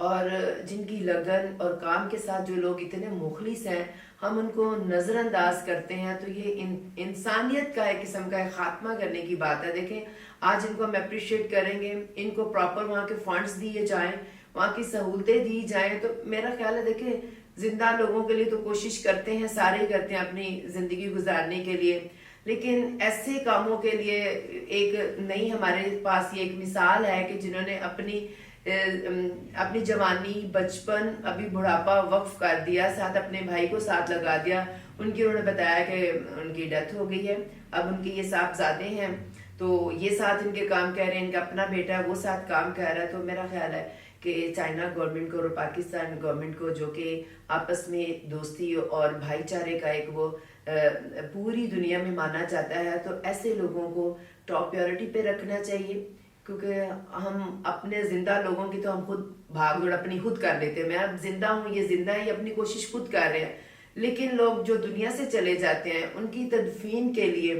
اور جن کی لگن اور کام کے ساتھ جو لوگ اتنے مخلص ہیں ہم ان کو نظر انداز کرتے ہیں، تو یہ انسانیت کا ایک قسم کا خاتمہ کرنے کی بات ہے۔ دیکھیں آج ان کو ہم اپریشیٹ کریں گے، ان کو پراپر وہاں کے فنڈز دیے جائیں، وہاں کی سہولتیں دی جائیں، تو میرا خیال ہے دیکھیں زندہ لوگوں کے لیے تو کوشش کرتے ہیں، سارے ہی کرتے ہیں اپنی زندگی گزارنے کے لیے، لیکن ایسے کاموں کے لیے ایک نئی ہمارے پاس یہ ایک مثال ہے کہ جنہوں نے اپنی جوانی، بچپن، ابھی بڑھاپا وقف کر دیا، ساتھ اپنے بھائی کو ساتھ لگا دیا۔ ان کی انہوں نے بتایا کہ ان کی ڈیتھ ہو گئی ہے، اب ان کے یہ صاحبزادے ہیں تو یہ ساتھ ان کے کام کر رہے ہیں، ان کا اپنا بیٹا ہے وہ ساتھ کام کر رہا ہے۔ تو میرا خیال ہے کہ چائنا گورنمنٹ کو اور پاکستان گورنمنٹ کو، جو کہ آپس میں دوستی اور بھائی چارے کا ایک وہ پوری دنیا میں مانا جاتا ہے، تو ایسے لوگوں کو ٹاپ پریورٹی پہ رکھنا چاہیے، کیونکہ ہم اپنے زندہ لوگوں کی تو ہم خود بھاگ دوڑ اپنی خود کر لیتے ہیں، میں اب زندہ ہوں، یہ زندہ ہے، یہ اپنی کوشش خود کر رہے ہیں، لیکن لوگ جو دنیا سے چلے جاتے ہیں ان کی تدفین کے لیے،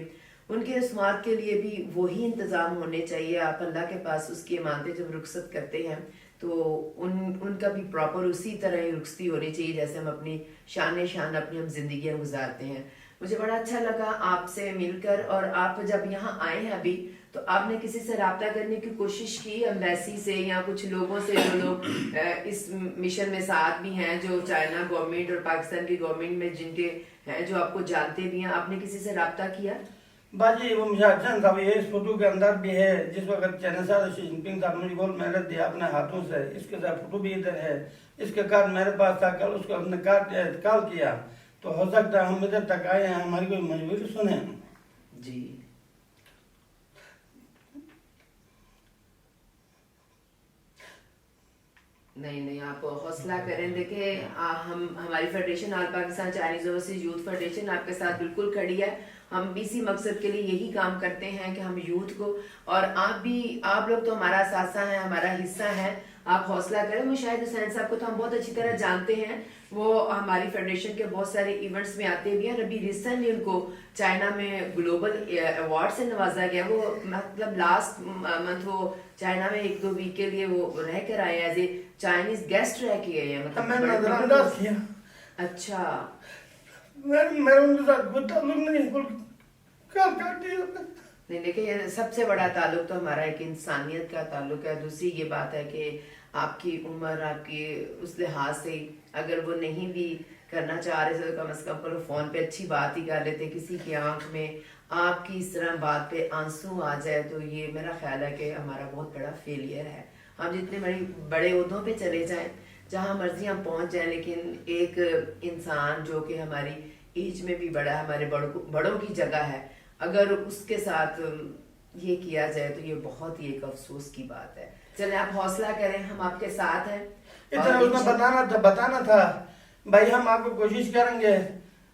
ان کے رسومات کے لیے بھی وہی انتظام ہونے چاہیے۔ آپ اللہ کے پاس اس کی امانتیں جب رخصت کرتے ہیں تو ان کا بھی پراپر اسی طرح ہی رخصتی ہونی چاہیے جیسے ہم اپنی شان اپنی ہم زندگیاں گزارتے ہیں۔ مجھے بڑا اچھا لگا آپ سے مل کر، اور آپ جب یہاں آئے ہیں ابھی تو آپ نے کسی سے رابطہ کرنے کی کوشش کی ایمبیسی سے یا کچھ لوگوں سے جو لوگ اس مشن میں ساتھ بھی ہیں، جو چائنا گورنمنٹ اور پاکستان کی گورنمنٹ میں جن کے ہیں، جو آپ کو جانتے بھی ہیں، آپ نے کسی سے رابطہ کیا؟ باجی وہ مجھے اچھا تھا، یہ اس فوٹو کے اندر بھی ہے، جس وقت چائنا صاحب شی جن پنگ صاحب مجھے گولڈ میڈل دیا اپنے ہاتھوں سے، اس کے ساتھ فوٹو بھی ادھر ہے، اس کے کارڈ میرے پاس تھا، کل اس کو ہم نے کال کیا، تو ہو سکتا ہے ہم ادھر تک آئے ہیں، ہماری کوئی مجبوری سنیں۔ جی نہیں آپ حوصلہ کریں، دیکھیں ہماری federation all Pakistan Chinese overseas youth federation آپ کے ساتھ بالکل کھڑی ہے۔ ہم بھی اسی مقصد کے لیے یہی کام کرتے ہیں کہ ہم یوتھ کو، اور آپ لوگ تو ہمارا اثاثہ ہیں، ہمارا حصہ ہیں، آپ حوصلہ کریں۔ مشاہد حسین صاحب کو تو ہم بہت اچھی طرح جانتے ہیں، وہ ہماری فیڈریشن کے بہت سارے ایونٹس میں آتے بھی ہیں، اور ابھی ریسنٹلی ان کو چائنا میں گلوبل ایوارڈ سے نوازا گیا، وہ مطلب لاسٹ منتھ وہ چائنا میں 1-2 ویک کے لیے وہ رہ کر آئے ایز اے چائنیز گیسٹ رہ کے گئے ہیں، میں نظر انداز کیا۔ اچھا میں ان کے ساتھ کوئی تعلق نہیں، کال کر دیا۔ نہیں دیکھیں یہ سب سے بڑا تعلق تو ہمارا ایک انسانیت کا تعلق ہے۔ دوسری یہ بات ہے کہ آپ کی عمر، آپ کی اس لحاظ سے اگر وہ نہیں بھی کرنا چاہ رہے تھے تو کم از کم فون پہ اچھی بات ہی کر لیتے، کسی کی آنکھ میں آپ کی اس طرح بات پہ آنسو آ جائے تو یہ میرا خیال ہے کہ ہمارا بہت بڑا فیلئر ہے۔ ہم جتنے بڑے عہدوں پہ چلے جائیں، جہاں مرضی ہم پہنچ جائیں، لیکن ایک انسان جو کہ ہماری ایج میں بھی بڑا ہے، ہمارے بڑوں کی جگہ ہے، اگر اس کے ساتھ یہ کیا جائے تو یہ بہت ہی ایک افسوس کی بات ہے۔ چلیں آپ حوصلہ کریں، ہم آپ کے ساتھ ہیں۔ اتنا اس نے بتانا تھا بھائی ہم آپ کو کوشش کریں گے،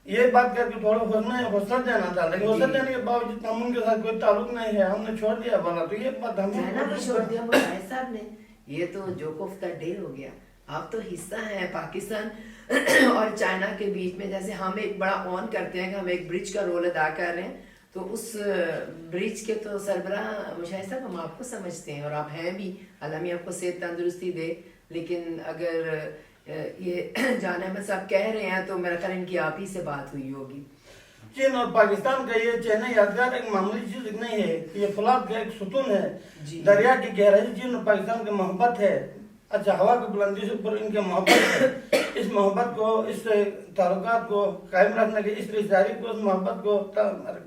یہ بات کر کے تھوڑا حوصلہ دینا تھا، لیکن حوصلہ دینے کے باوجود ہم ان کے ساتھ کوئی تعلق نہیں ہے، ہم نے چھوڑ دیا بولا، تو یہ بات ہم نے چھوڑ دیا مشاہد صاحب نے، یہ تو جو کوفتہ ڈیر ہو گیا۔ آپ تو حصہ ہیں پاکستان اور چائنا کے بیچ میں، جیسے ہم ایک بڑا آن کرتے ہیں کہ ہم ایک برج کا رول ادا کر رہے ہیں، تو اس برج کے تو سربراہ مشاہد صاحب ہم آپ کو سمجھتے ہیں، اور آپ ہیں بھی، اللہ میں آپ کو صحت تندرستی دے، لیکن اگر یہ جان احمد صاحب کہہ رہے ہیں تو میرا خیال ان کی آپ ہی سے بات ہوئی ہوگی۔ چین اور پاکستان کا یہ چین یادگار ایک معمولی چیز نہیں ہے، یہ فولاد کا ایک ستون ہے، دریا کی گہرائی چین اور پاکستان کی محبت ہے، اچھا ہوا کی بلندی سے اوپر ان کی محبت ہے، اس محبت کو، اس تعلقات کو قائم رکھنے کے، اس رشتہ داری کو، اس محبت کو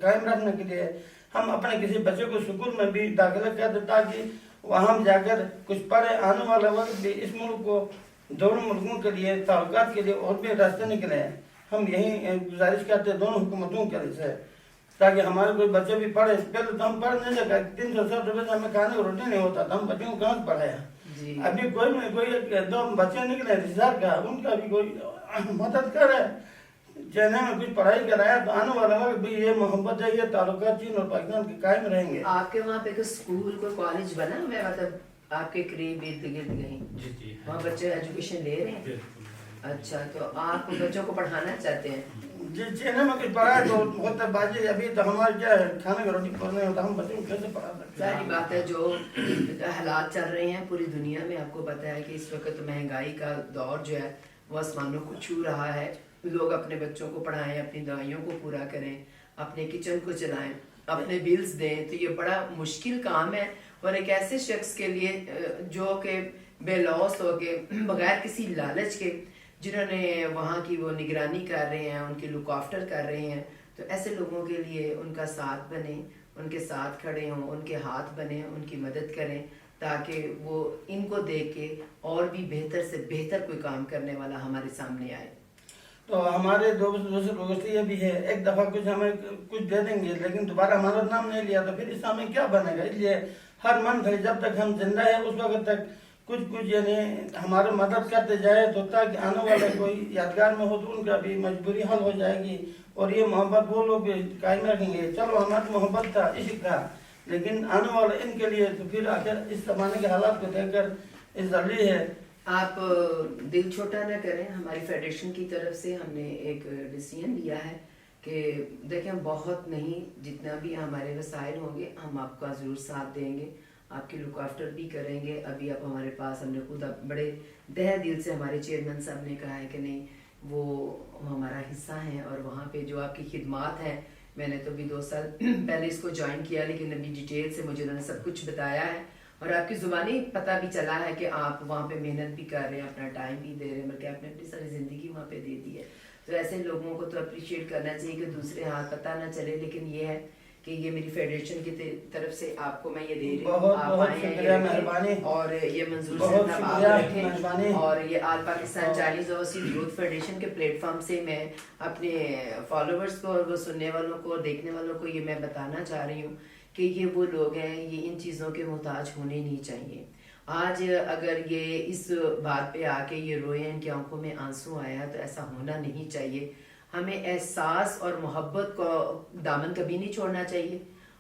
قائم رکھنے کے لیے ہم اپنے کسی بچے کو اسکول میں بھی داخلہ کر دیں تاکہ وہاں جا کر کچھ پڑھے، آنے والا وقت بھی اس ملک کو دونوں ملکوں کے لیے تعلقات کے لیے اور بھی راستے نکلے ہیں۔ ہم یہی گزارش کرتے ہیں دونوں حکومتوں کے سے، تاکہ ہمارے کوئی بچے بھی پڑھے۔ پہلے تو ہم پڑھ نہیں سکا، 360 روپے سے ہمیں کھانے کو روٹی نہیں ہوتا تھا، ہم بچوں کو کہاں سے پڑھایا۔ ابھی کوئی 2 بچے نکلے رشتےدار کا، ان کا بھی کوئی مدد کرے، چائنا میں کچھ پڑھائی کرایا تو آنے والا وقت بھی یہ محبت ہے، یہ تعلقات چین اور پاکستان کے قائم رہیں گے۔ آپ کے وہاں پہ کوئی اسکول، کوئی کالج بنا ہوا ہے، مطلب آپ کے قریب ارد گرد کہیں؟ وہاں بچے ایجوکیشن لے رہے ہیں؟ اچھا، تو آپ بچوں کو پڑھانا چاہتے ہیں؟ جی چینل میں کچھ پڑھا ہے تو بہت باجی ابھی تو ہمارا کیا ہے کھانے کا روٹی پڑھنے ہوتا ہم بچوں کو کیسے پڑھا سکتے ہیں. ظاہری بات ہے جو حالات چل رہے ہیں پوری دنیا میں، آپ کو پتہ ہے کہ اس وقت مہنگائی کا دور جو ہے وہ آسمانوں کو چھو رہا ہے. لوگ اپنے بچوں کو پڑھائیں، اپنی دوائیوں کو پورا کریں، اپنے کچن کو چلائیں، اپنے بلز دیں، تو یہ بڑا مشکل کام ہے. اور ایک ایسے شخص کے لیے جو کہ بے لوث ہو کے بغیر کسی لالچ کے جنہوں نے وہاں کی وہ نگرانی کر رہے ہیں، ان کی لک آفٹر کر رہے ہیں، تو ایسے لوگوں کے لیے ان کا ساتھ بنیں، ان کے ساتھ کھڑے ہوں، ان کے ہاتھ بنیں، ان کی مدد کریں، تاکہ وہ ان کو دیکھ کے اور بھی بہتر سے بہتر کوئی کام کرنے والا ہمارے سامنے آئے. تو ہمارے دوست یہ بھی ہے ایک دفعہ کچھ ہمیں کچھ دے دیں گے لیکن دوبارہ ہمارا نام نہیں لیا تو پھر اس میں کیا بنے گا. اس لیے ہر منتھ جب تک ہم زندہ ہیں اس وقت تک کچھ یعنی ہمارے مدد کرتے جائے تو تاکہ آنے والے کوئی یادگار میں ہو تو ان کا بھی مجبوری حل ہو جائے گی اور یہ محبت وہ لوگ بھی قائم رکھیں گے. چلو ہماری محبت تھا عشق تھا لیکن آنے والے ان کے لیے تو پھر آخر اس زمانے کے حالات کو دیکھ کر اس ضروری ہے. آپ دل چھوٹا نہ کریں. ہماری فیڈریشن کی طرف سے ہم نے ایک ڈیسیژن لیا ہے کہ دیکھیں بہت نہیں، جتنا بھی ہمارے وسائل ہوں گے ہم آپ کا ضرور ساتھ دیں گے، آپ کی لک آفٹر بھی کریں گے. ابھی آپ ہمارے پاس ہم نے خود بڑے تہہ دل سے ہمارے چیئرمین صاحب نے کہا ہے کہ نہیں وہ ہمارا حصہ ہیں اور وہاں پہ جو آپ کی خدمات ہیں، میں نے تو بھی 2 سال پہلے اس کو جوائن کیا لیکن ابھی ڈیٹیل سے مجھے انہوں نے سب کچھ بتایا ہے اور آپ کی زبانی پتہ بھی چلا ہے کہ آپ وہاں پہ محنت بھی کر رہے ہیں، اپنا ٹائم بھی دے رہے ہیں، بلکہ آپ نے اپنی ساری زندگی وہاں پہ دے دی ہے. تو ایسے لوگوں کو تو اپریشیٹ کرنا چاہیے کہ دوسرے ہاتھ پتہ نہ چلے. لیکن یہ ہے کہ یہ میری فیڈریشن کی طرف سے آپ کو میں یہ دے رہی ہوں، آپ آئے ہیں مہربانی اور یہ منظور صاحب آپ رکھیں. اور یہ all Pakistan Chinese overseas youth federation کے پلیٹ فارم سے میں اپنے فالوورز کو اور وہ سننے والوں کو اور دیکھنے والوں کو یہ میں بتانا چاہ رہی ہوں کہ یہ وہ لوگ ہیں، یہ ان چیزوں کے محتاج ہونے نہیں چاہیے. آج اگر یہ اس بات پہ آ کے یہ روئے، ان کی آنکھوں میں آنسو آیا تو ایسا ہونا نہیں چاہیے. ہمیں احساس اور محبت کو دامن کبھی نہیں چھوڑنا چاہیے.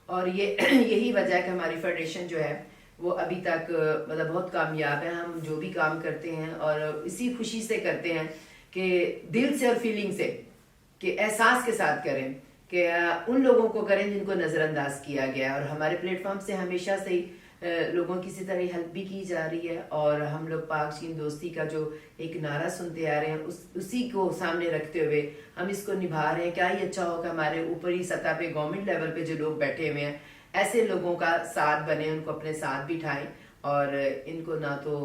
اور یہ یہی وجہ ہے کہ ہماری فیڈریشن جو ہے وہ ابھی تک مطلب بہت کامیاب ہے. ہم جو بھی کام کرتے ہیں اور اسی خوشی سے کرتے ہیں کہ دل سے اور فیلنگ سے، کہ احساس کے ساتھ کریں کہ ان لوگوں کو کریں جن کو نظر انداز کیا گیا ہے. اور ہمارے پلیٹ فارم سے ہمیشہ سے لوگوں کی اسی طرح ہیلپ بھی کی جا رہی ہے اور ہم لوگ پاک چین دوستی کا جو ایک نعرہ سنتے آ رہے ہیں اسی کو سامنے رکھتے ہوئے ہم اس کو نبھا رہے ہیں. کیا ہی اچھا ہو کہ ہمارے اوپری سطح پہ گورنمنٹ لیول پہ جو لوگ بیٹھے ہوئے ہیں ایسے لوگوں کا ساتھ بنے، ان کو اپنے ساتھ بٹھائیں اور ان کو نہ تو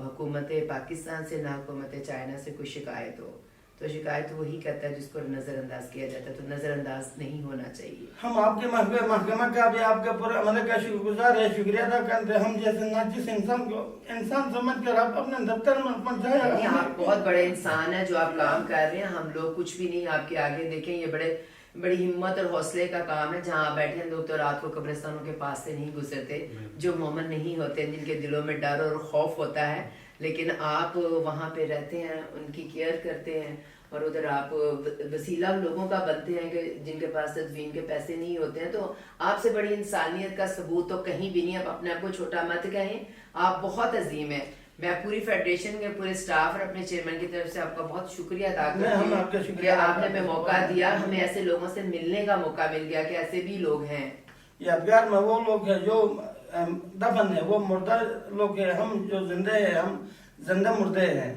حکومت پاکستان سے نہ حکومت چائنا سے کوئی شکایت ہو. تو شکایت وہی کرتا ہے جس کو نظر انداز کیا جاتا ہے، تو نظر انداز نہیں ہونا چاہیے. ہم آپ کے محکمہ کا بھی آپ کا پورا عمل کا شکر گزار ہے، شکریہ ادا کرتے ہیں. ہم جیسے ناچیز انسان کو انسان سمجھ کر آپ اپنے دفتر میں پہنچایا. آپ بہت بڑے انسان ہیں جو آپ کام کر رہے ہیں، ہم لوگ کچھ بھی نہیں آپ کے آگے. دیکھیں یہ بڑی ہمت اور حوصلے کا کام ہے. جہاں آپ بیٹھے ہیں لوگ تو رات کو قبرستانوں کے پاس سے نہیں گزرتے، جو مومن نہیں ہوتے، جن کے دلوں میں ڈر اور خوف ہوتا ہے، لیکن آپ وہاں پہ رہتے ہیں، ان کی کیئر کرتے ہیں اور ادھر آپ وسیلہ لوگوں کا بنتے ہیں کہ جن کے پاس تدفین کے پیسے نہیں ہوتے ہیں. تو آپ سے بڑی انسانیت کا ثبوت تو کہیں بھی نہیں. آپ اپنے آپ کو چھوٹا مت کہیں، آپ بہت عظیم ہیں. میں پوری فیڈریشن کے پورے سٹاف اور اپنے چیئرمین کی طرف سے آپ کا بہت شکریہ ادا کرتی ہوں کہ آپ نے ہمیں موقع دیا، ہمیں ایسے لوگوں سے ملنے کا موقع مل گیا کہ ایسے بھی لوگ ہیں. یادگار میں وہ لوگ ہیں جو دفن ہے، وہ مردہ لوگ ہیں. ہم جو زندہ ہیں ہم زندہ مردے ہیں.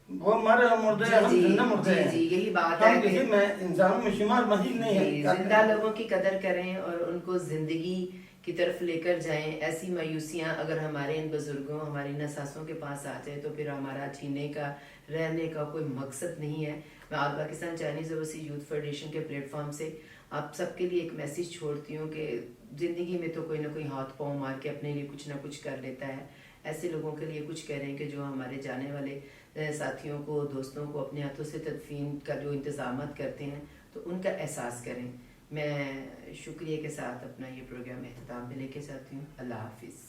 وہ مرے مردے ہیں، ہم زندہ مردے ہیں. جی یہی بات ہے ہم کسی میں انسانوں میں شمار محیط نہیں ہے. زندہ لوگوں کی قدر کریں اور ان کو زندگی کی طرف لے کر جائیں. ایسی مایوسیاں اگر ہمارے ان بزرگوں ہماری نساسوں کے پاس آ جائے تو پھر ہمارا جینے کا رہنے کا کوئی مقصد نہیں ہے. میں all Pakistan Chinese overseas youth federation کے پلیٹ فارم سے آپ سب کے لیے ایک میسیج چھوڑتی ہوں کہ زندگی میں تو کوئی نہ کوئی ہاتھ پاؤں مار کے اپنے لیے کچھ نہ کچھ کر لیتا ہے. ایسے لوگوں کے لیے کچھ کریں کہ جو ہمارے جانے والے ساتھیوں کو، دوستوں کو اپنے ہاتھوں سے تدفین کا جو انتظامات کرتے ہیں تو ان کا احساس کریں. میں شکریہ کے ساتھ اپنا یہ پروگرام اختتام پہ لے کے جاتی ہوں. اللہ حافظ.